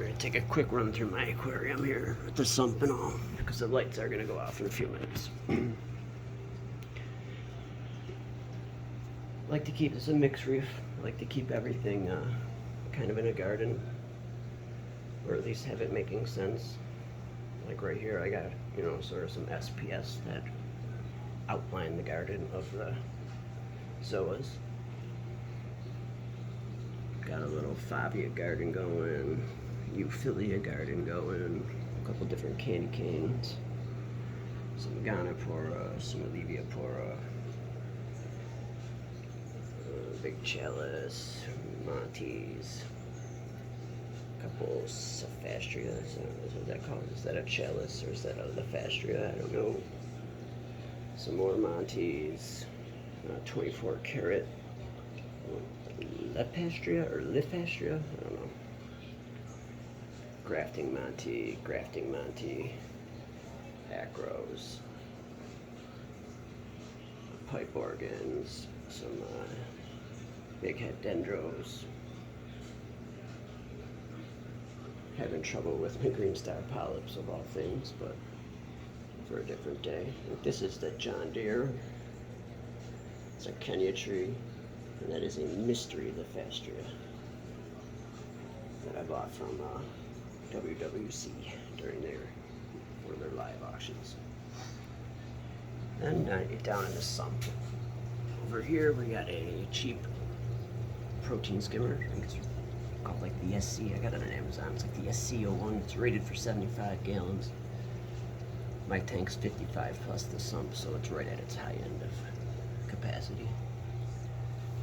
We're gonna take a quick run through my aquarium here with the sump and all, because the lights are gonna go off in a few minutes. I like to keep this a mixed reef. I like to keep everything kind of in a garden, or at least have it making sense. Like right here, I got, you know, sort of some SPS that outline the garden of the zoas. Got a little Fabia garden going, Euphilia garden going, a couple different candy canes, some Gonopora, some Alleviopora, big chalice, Montes, a couple Cephastrias. What is that called? Is that a chalice or is that a Lephastria? I don't know. Some more Montes, 24 carat Lephastria or Lephastria? I don't know. Grafting Monte, acros, pipe organs, some big head dendros. Having trouble with my green star polyps of all things, but for a different day. This is the John Deere. It's a Kenya tree, and that is a mystery Lephastria that I bought from WWC during one of their live auctions. And down in the sump. Over here we got a cheap protein skimmer. I think it's called like the SC. I got it on Amazon. It's like the SC01. It's rated for 75 gallons. My tank's 55 plus the sump, so it's right at its high end of capacity.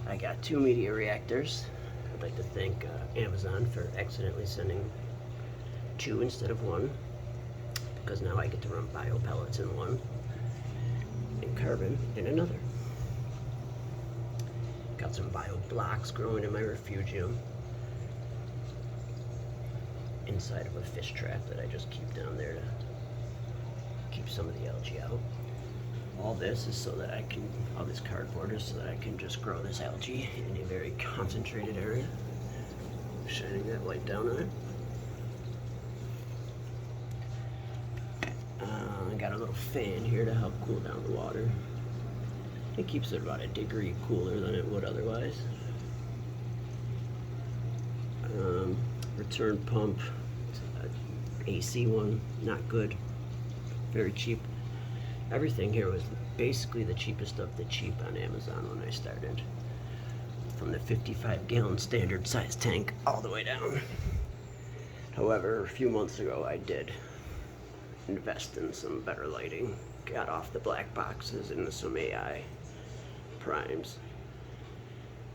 I got 2 media reactors. I'd like to thank Amazon for accidentally sending 2 instead of 1, because now I get to run bio pellets in one and carbon in another. Got some bio blocks growing in my refugium inside of a fish trap that I just keep down there to keep some of the algae out. All this is so that all this cardboard is so that I can just grow this algae in a very concentrated area. Shining that light down on it. I got a little fan here to help cool down the water. It keeps it about a degree cooler than it would otherwise. Return pump, AC one, not good, very cheap. Everything here was basically the cheapest of the cheap on Amazon when I started. From the 55 gallon standard size tank all the way down. However, a few months ago I did invest in some better lighting. Got off the black boxes into some AI primes.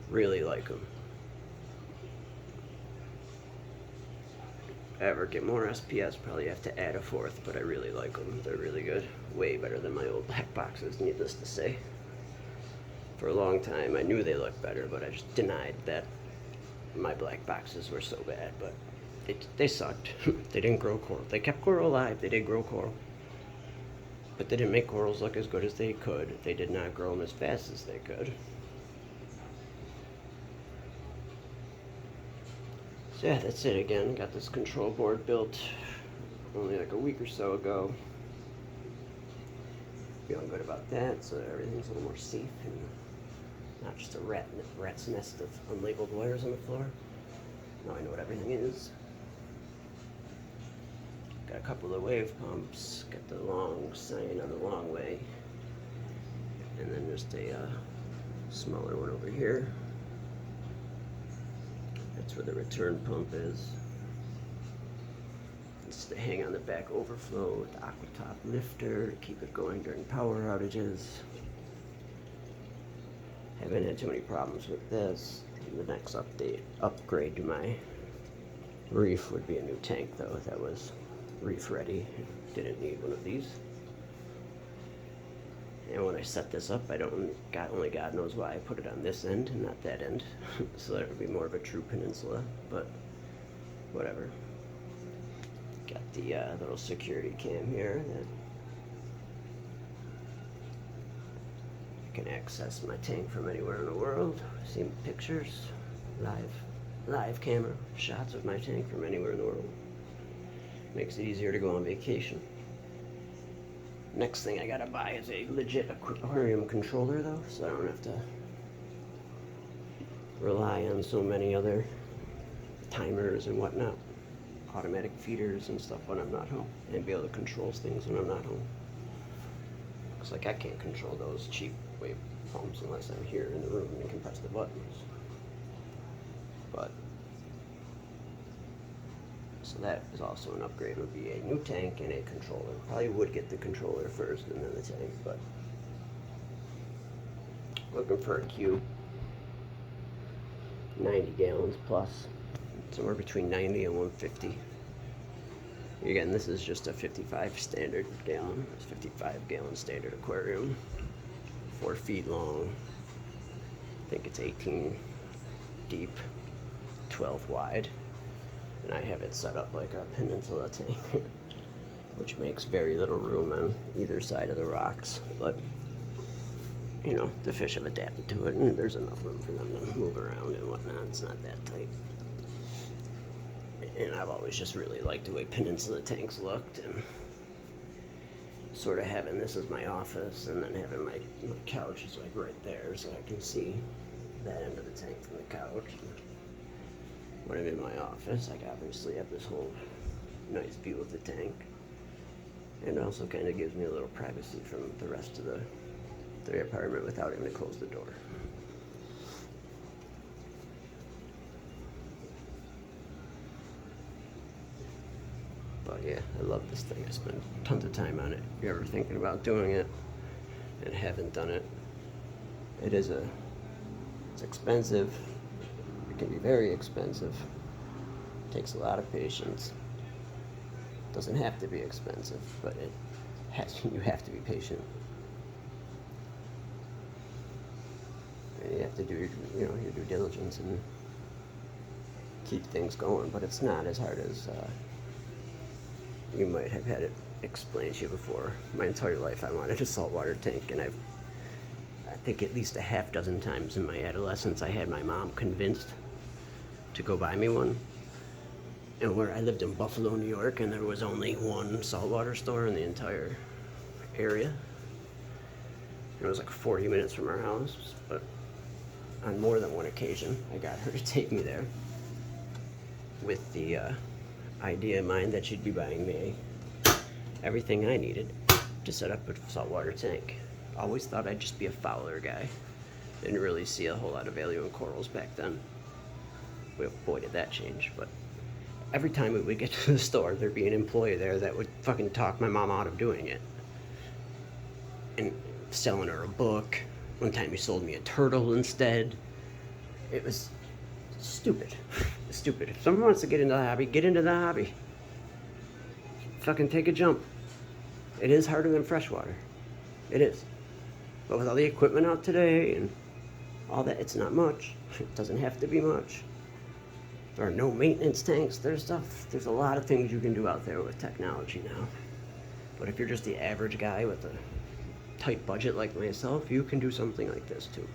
Really like them. If I ever get more SPS, probably have to add a 4th, but I really like them. They're really good. Way better than my old black boxes, needless to say. For a long time, I knew they looked better, but I just denied that my black boxes were so bad, but they sucked. They didn't grow coral. They kept coral alive. They did grow coral. But they didn't make corals look as good as they could. They did not grow them as fast as they could. So yeah, that's it again. Got this control board built only like a week or so ago. Feeling good about that, so that everything's a little more safe and not just a rat's nest of unlabeled wires on the floor. Now I know what everything is. Got a couple of wave pumps, got the long sign on the long way, and then just a smaller one over here. That's where the return pump is. It's to hang on the back overflow with the Aquatop lifter to keep it going during power outages. Haven't had too many problems with this. The next upgrade to my Reef would be a new tank though. That was Reef ready. Didn't need one of these. And when I set this up, only God knows why I put it on this end and not that end. So that it would be more of a true peninsula, but whatever. Got the little security cam here that I can access my tank from anywhere in the world. See pictures live. live camera shots of my tank from anywhere in the world. Makes it easier to go on vacation. Next thing I gotta buy is a legit aquarium controller though, so I don't have to rely on so many other timers and whatnot, automatic feeders and stuff when I'm not home, and be able to control things when I'm not home. Looks like I can't control those cheap wave pumps unless I'm here in the room and can press the buttons. But so that is also an upgrade. Would be a new tank and a controller. Probably would get the controller first and then the tank, but looking for a cube. 90 gallons plus, somewhere between 90 and 150. Again, this is just a 55 standard gallon. It's 55 gallon standard aquarium, 4 feet long. I think it's 18 deep, 12 wide, and I have it set up like a peninsula tank, which makes very little room on either side of the rocks, but you know, the fish have adapted to it, and there's enough room for them to move around and whatnot. It's not that tight. And I've always just really liked the way peninsula tanks looked, and sort of having this as my office, and then having my couch is like right there, so I can see that end of the tank from the couch. And when I'm in my office, I obviously have this whole nice view of the tank, and it also kind of gives me a little privacy from the rest of the apartment without having to close the door. But yeah, I love this thing. I spend tons of time on it. If you're ever thinking about doing it and haven't done it, it's expensive. It can be very expensive. It takes a lot of patience. It doesn't have to be expensive, but you have to be patient. You have to do your due diligence and keep things going, but it's not as hard as you might have had it explained to you before. My entire life I wanted a saltwater tank, and I think at least a half dozen times in my adolescence I had my mom convinced to go buy me one. And where I lived in Buffalo, New York, and there was only one saltwater store in the entire area. It was like 40 minutes from our house, but on more than one occasion, I got her to take me there with the idea in mind that she'd be buying me everything I needed to set up a saltwater tank. Always thought I'd just be a fowler guy. Didn't really see a whole lot of value in corals back then. Boy, did that change. But every time we would get to the store, there'd be an employee there that would fucking talk my mom out of doing it. And selling her a book. One time he sold me a turtle instead. It was stupid. Stupid. If someone wants to get into the hobby, get into the hobby. Fucking take a jump. It is harder than freshwater. It is. But with all the equipment out today and all that, it's not much. It doesn't have to be much. There are no maintenance tanks. There's a lot of things you can do out there with technology now. But if you're just the average guy with a tight budget like myself, you can do something like this too.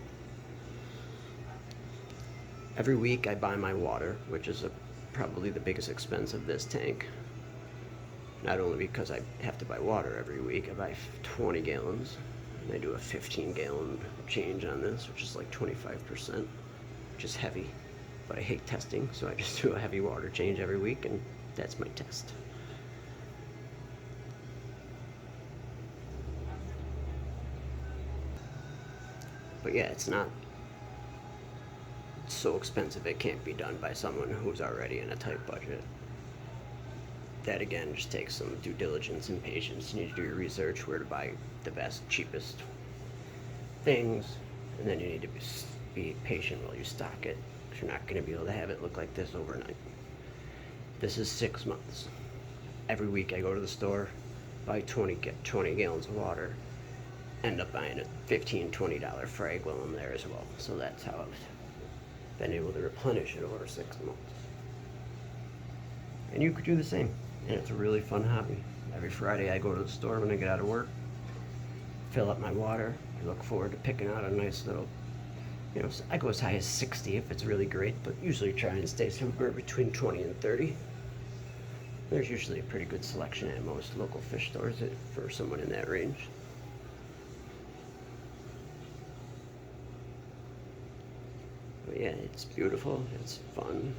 Every week I buy my water, which is probably the biggest expense of this tank. Not only because I have to buy water every week, I buy 20 gallons, and I do a 15-gallon change on this, which is like 25%, which is heavy. But I hate testing, so I just do a heavy water change every week, and that's my test. But yeah, it's not so expensive it can't be done by someone who's already in a tight budget. That again just takes some due diligence and patience. You need to do your research, where to buy the best, cheapest things, and then you need to be patient while you stock it, because you're not going to be able to have it look like this overnight. This is 6 months. Every week I go to the store, buy 20 gallons of water, end up buying a $15, $20 frag while I'm there as well. So that's how I've been able to replenish it over 6 months. And you could do the same. And it's a really fun hobby. Every Friday I go to the store when I get out of work, fill up my water. I look forward to picking out a nice little, You know, I go as high as 60 if it's really great, but usually try and stay somewhere between 20 and 30. There's usually a pretty good selection at most local fish stores for someone in that range. But yeah, it's beautiful, it's fun.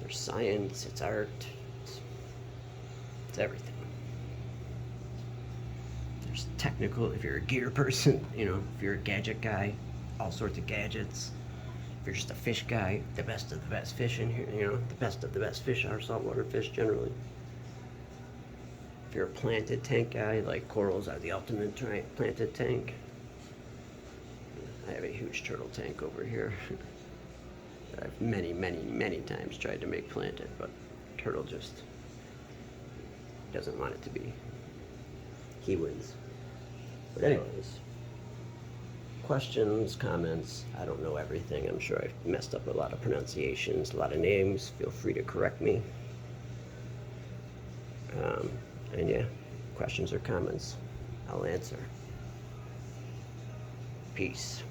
There's science, it's art, it's everything. There's technical, if you're a gear person, you know, if you're a gadget guy, all sorts of gadgets. If you're just a fish guy, the best of the best fish in here, you know, the best of the best fish are saltwater fish generally. If you're a planted tank guy, like corals are the ultimate planted tank. I have a huge turtle tank over here that I've many times tried to make planted, but turtle just doesn't want it to be. He wins. But anyways, questions, comments, I don't know everything. I'm sure I've messed up a lot of pronunciations, a lot of names. Feel free to correct me. And yeah, questions or comments, I'll answer. Peace.